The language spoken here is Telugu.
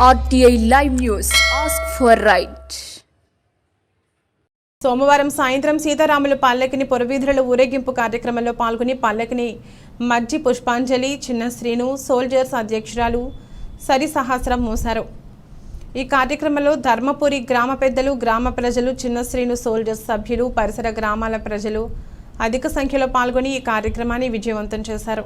RTI Live News. Ask for right. సోమవారం సాయంత్రం సీతారాములు పల్లకిని పురవీధుల ఊరేగింపు కార్యక్రమంలో పాల్గొని పల్లకిని మజ్జి పుష్పాంజలి చిన్న శ్రీను సోల్జర్స్ అధ్యక్షురాలు సరి సహస్రం మోశారు. ఈ కార్యక్రమంలో ధర్మపురి గ్రామ పెద్దలు, గ్రామ ప్రజలు, చిన్న శ్రీను సోల్జర్స్ సభ్యులు, పరిసర గ్రామాల ప్రజలు అధిక సంఖ్యలో పాల్గొని ఈ కార్యక్రమాన్ని విజయవంతం చేశారు.